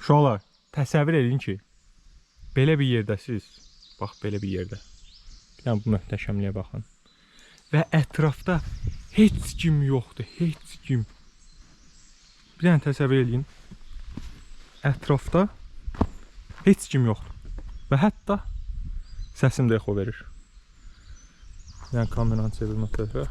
Uşaqlar, təsəvvür edin ki, belə bir yerdəsiz. Bax, belə bir yerdə. Bir dənə bu möhtəşəmliyə baxın. Və ətrafda heç kim yoxdur, heç kim. Bir dənə təsəvvür edin. Ətrafda heç kim yoxdur. Və hətta səsim də exo verir. Bir dənə kameranı çevirmə tərəfə.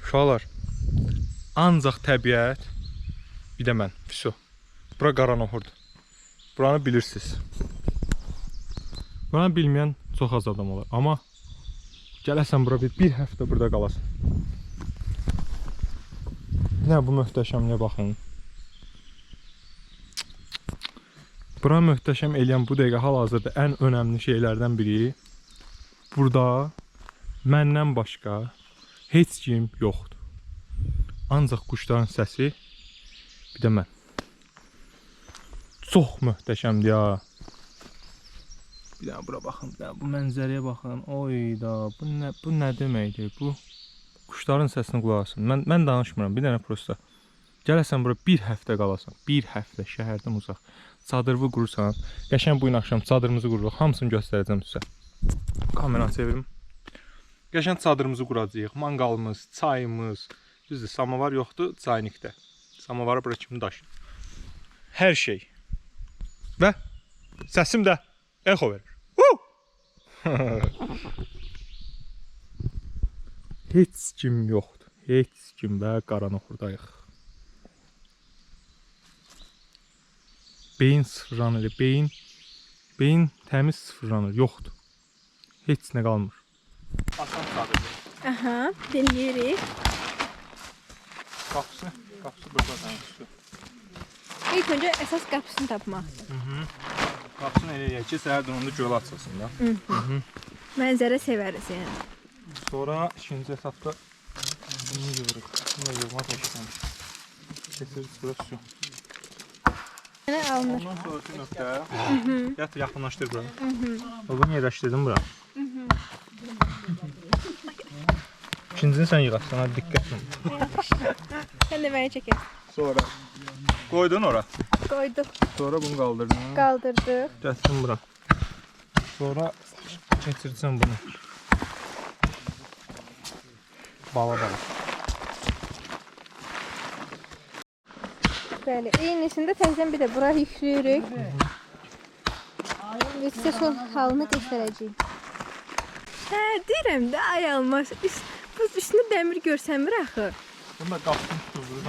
Uşaqlar, ancaq təbiət, bir də mən, fiso. Bura Qaranoxurdur. Buranı bilirsiniz. Buranı bilməyən çox az adam olar. Amma gələsən bura bir həftə burada qalasın. Nə bu möhtəşəmliyə baxın. Bura möhtəşəm eləyən bu dəqiqə hal-hazırda ən önəmli şeylərdən biri. Burada məndən başqa heç kim yoxdur. Ancaq quşların səsi, bir də mən. Çox möhtəşəmdir ya. Bir dənə bura baxın, bir dənə bu mənzərəyə baxın. Oyda, bu nə deməkdir? Bu quşların səsini qulaq asın. Mən danışmıram, bir dənə prosta. Gələsən bura bir həftə qalasan. Bir həftə şəhərdən uzaq. Çadırı qurursan. Qəşəng bu gün axşam çadırımızı qururuq. Hamısını göstərəcəm sizə. Kameranı çevirim. Qəşəng çadırımızı quracağıq. Manqalımız, çayımız. Düzdür, samovar yoxdur, çaynikdə. Samovarı bura kimi daşıyır. Hər şey. Və səsim də exo verir. Heç kim yoxdur. Heç kim və Qaranoxurdayıq. Beyin sıfırlanır. Beyin təmiz sıfırlanır. Yoxdur. Heç nə qalmır. Asan çadırdır. Aha, dinləyirik. Qapısı burada tanışdı. İlk öncə əsas qapısını tapmaqdır. Qapısını elə eləyək ki, səhər donunda göl açılsın da. Mənzərə sevəriz yəni. Sonra ikinci etapda bunu yığırıq. Bunu yığma təşkiləmiş. Keçiririk bura su. Yenə alınır. Ondan sonraki nöqtə yaxınlaşdır bura. Bunu yerləşdirdim bura. İkincini sən yığarsan, hadi diqqətlə. Sən də məni çəkək. Sonra qoydun ora. Qoyduq. Sonra bunu qaldırdın. Qaldırdıq. Gətirdin bura. Sonra keçirsən bunu. Bala. Bəli, eynisində təzdən bir də bura yükləyirik. Və sizə son halını göstərəcəyik. Deyirəm də, ay almaz. Bu üstündə dəmir görsənmir axı. Bunda qapısını tutulur.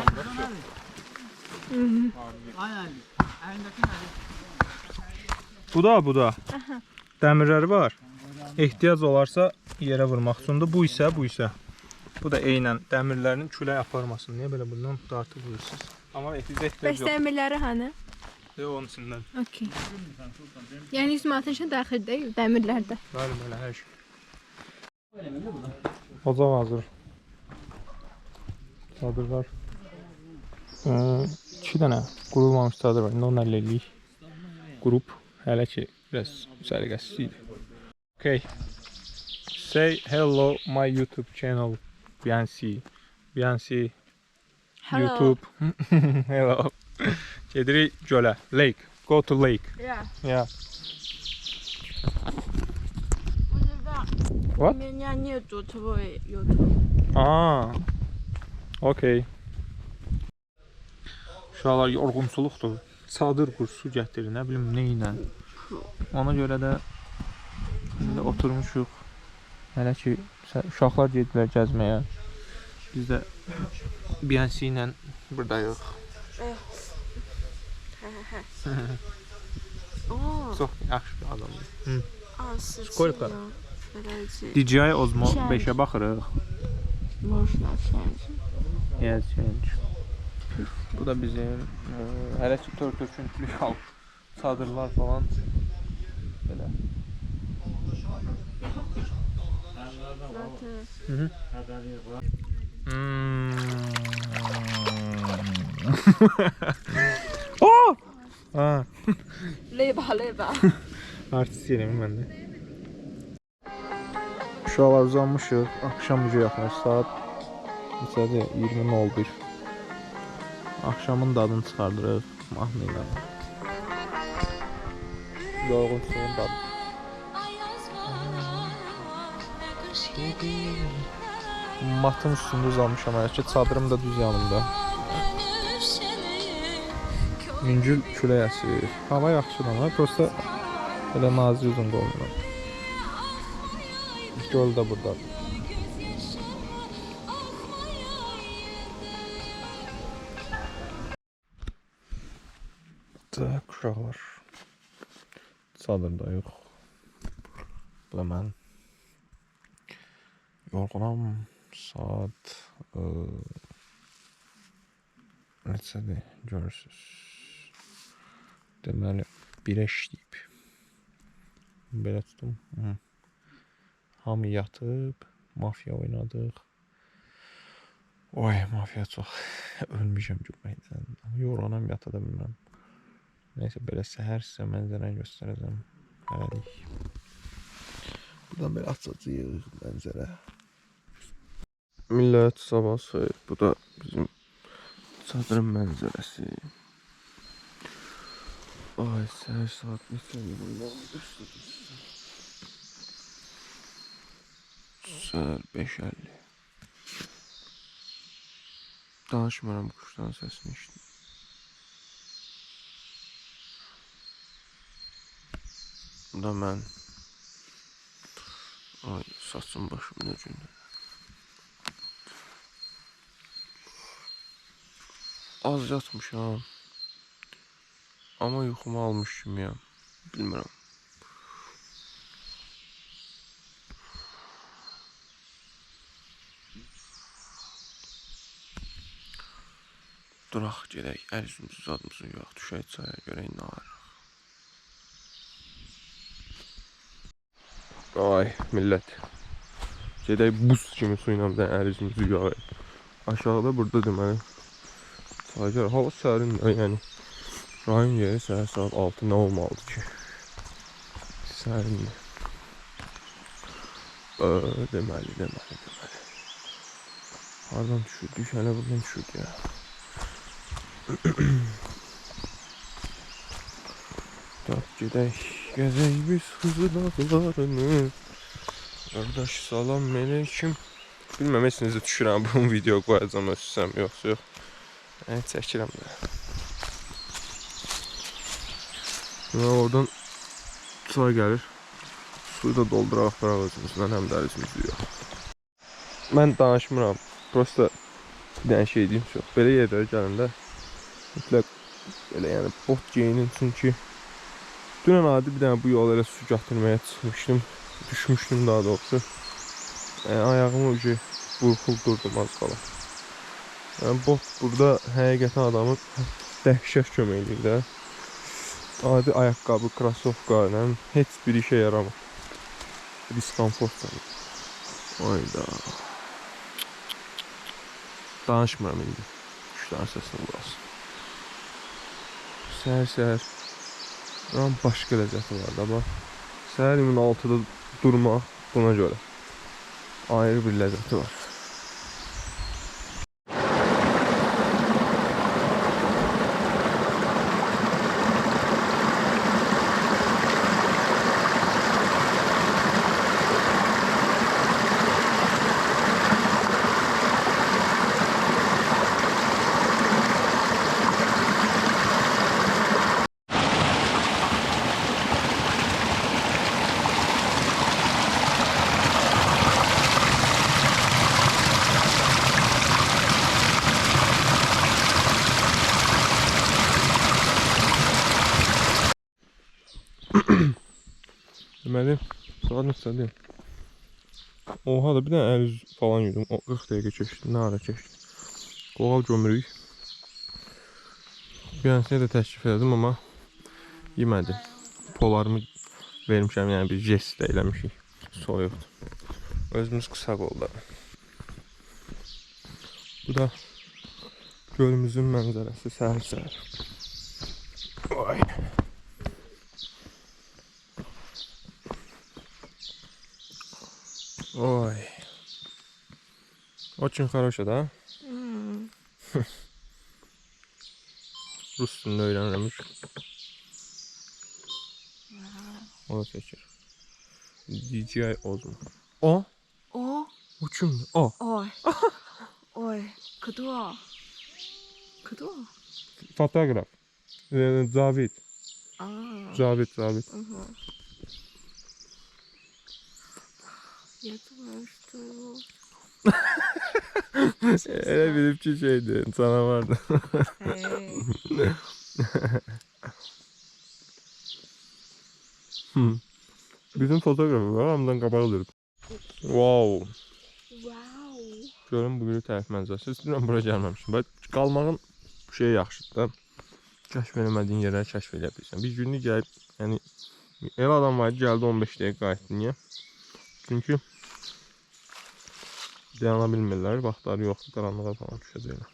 Bu da. Dəmirləri var. Ehtiyac olarsa yerə vurmaq üçündür. Bu isə. Bu da eynən dəmirlərin külək aparmasın. Niyə belə bundan dartıb vurursunuz? Amma ehtiyac Bəs yox. dəmirləri hanı? Onun içindən. Okey. Yəni 100 manatın içində daxildə, dəmirlərdə. Bəli, hər şey. Ocaq hazır. Çadır var. 2 dənə qurulmamış çadır var. İndi onu həll edirik. Qrup hələ ki biraz səliqəsiz idi. Okay. Say hello my YouTube channel. Biansi. Hello. YouTube. Hello. Gedirik gölə. Lake. Go to lake. Yeah. What? меня нету твой YouTube. Okay. Uşaqlar yorğunsuluqdur. Çadır qur, su gətirir, nə bilim neylə. Ona görə də indi oturmuşuq. Hələ ki uşaqlar gediblər gəzməyə. Biz də Biansi ilə buradayıq. Çox yaxşı bir adamdır. Сколько? DJI Osmo 5'ə baxırıq. Можно change. Yes, change. Bu da bizim hələ ki tör-töküntülü çadırlar falan. Belə. Oh! Leyba. Artist yerim mən də. Uşaqlar uzanmışıq. Axşam ucu yaxınır. Saat neçədir? 20:01. Axşamın dadını çıxardırıq. Mahnıyla. Yorğunluğun da. Matın üstünde uzanmışam. Ki çadırım da düz yanımda. Yüngül külək əsir. Hava yaxşıdır ama prosta elə nazik uzun qoymuram. Göl də buradadır. Uşaqlar. Çadırda yox. Bu da mən. Yorğunam. Saat neçədir görürsünüz. Deməli 1-ə işləyib. Belə tutum. Hamı yatıb, mafya oynadıq. Oy, mafya çox ölmüşəm gülməkdən. Yorğunam, yata da bilmirəm. Neyse, belə səhər sizə mənzərəni göstərəcəm. Hələlik. Buradan belə açacağıq mənzərə. Millət, sabah xeyir. Bu da bizim çadırın mənzərəsi. Ay, səhər saat neçədir bundan göstərir. Səhər 5:50. Danışmıram, quşların səsini eşitdim. Bu da mən. Ay, saçım başım ne cündür. Az yatmışam. Ama yuxumu almış kimiyəm. Bilmirəm. Duraq gedək, əl üzümüzü zadımızı yox, düşək çaya görək nə var. Ay millət. Gedək buz kimi suyla bir əl üzümüzü yox. Aşağıda burada deməli. Çaylar hava sərindir, yəni. Rayon yeri səhər saat 6 nə olmalıdır ki? Sərindir. Deməli. Hardan düşürdük? Hələ buradan düşürdük ya. Tak gedək, gəzək biz hızlı dağlarını. Qardaş salam aleyküm. Bilməm hepsinizi düşürəm, bu video qoyacam ölsəm yoxsa yox. Çəkirəm də. Oradan çay gəlir. Suyu da dolduraq aparaq özümüzdən, həm də özümüzü yox. Mən danışmıram. Prosta bir dənə şey deyim yox. Belə yerlərə gələndə mütləq belə yəni bot geyinin, çünki dünən adi bir dənə bu yol elə su gətirməyə çıxmışdım. Düşmüşdüm daha doğrusu. Ayağımı ucu burxuldurdum az qala. Yəni bot burada həqiqətən adamın dəhşət kömək edir də. Adi ayaqqabı, krasovka ilə heç bir işə yaramır. Diskomfort sanır. Ayda. Danışmıram indi. Kuşların səsini burası. Səhər. Buranın başqa ləzzəti var da bax. Səhər 6-da durmaq buna görə ayrı bir ləzzəti var. Deməli, saat neçədir? Oha da bir dənə əl yüz falan yedim. 40 dəqiqə keçdi. Nə ara keçdi? Qoğal gömürük. Bir ansiyə də təklif elədim, amma yemədim. Polarımı vermişəm, yəni bir jest də eləmişik. Soyuqdur. Özümüz qısa qolda. Bu da gölümüzün mənzərəsi səhər. Vay. Ой. Очень хорошо, да? Rus dilini öyrənirmiş. O da seçir. DJI Osmo. O? O? O kimdir? O. Oy. Oy. Кто? Кто? Fotoğraf. Cavid. А. Cavid. Ага. Я думаю, что его... Elə bilib ki şeydi, canavardı. Эй. Bizim fotoğrafı var, hamıdan qabağı durub. Wow. Вау. Görün bu günü tərif mənzərəsi. Istəyirəm bura gəlməmişim. Bax, qalmağın şey yaxşıdır da. Kəşf eləmədiyin yerləri kəşf eləyə bilirsən. Bir günlük gəlib, yəni elə adam var ki, gəldi 15 dəqiqə qayıtdı. Niyə? Çünki dayana bilmirlər, vaxtları yoxdur, qaranlığa falan düşəcəklər.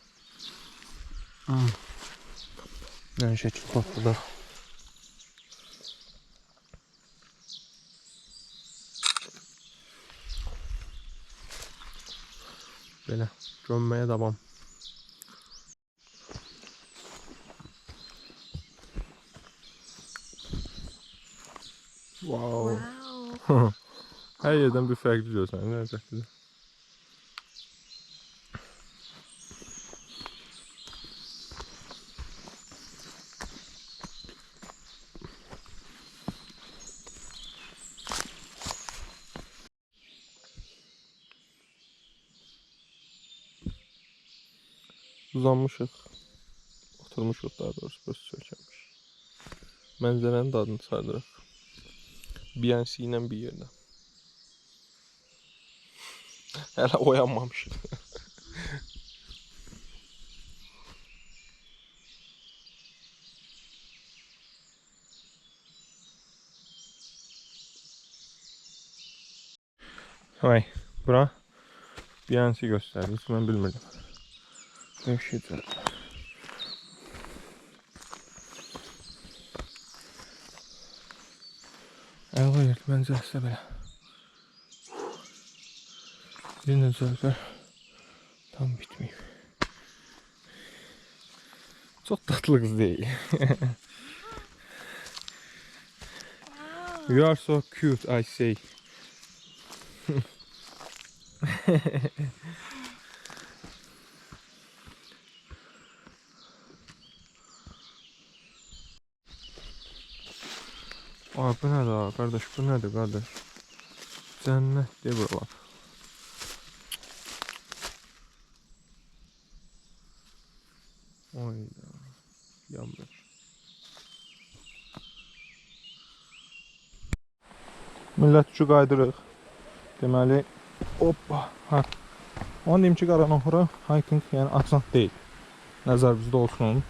Yəni şəkil patladaq. Belə, gömməyə davam. Wow. Вау. Hər yerdən bir fərqli görsənir, ləzzətlidir. Uzanmışıq. Oturmuşuq daha doğrusu, böyle sökülmüş. Mənzərənin dadını çıxardırıq. BNC ilə bir yerdə. Hələ oyanmamışıq. Vay, bura BNC göstərdi, hiç mən bilmirdim. Dəhşətli. Əla yerdir, mənzərəsi də belə. Yenə sözlər tam bitməyib. Çox tatlı qız deyil. You are so cute, I say. Ay, bu nədir ha, qardaş, bu nədir qardaş? Cənnətdir buralar. Oyda, yanmış. Millət üçü qaydırıq. Deməli, hoppa, ha. Onu deyim ki, Qaranahura hiking, yəni açıq deyil. Nəzər bizdə olsun.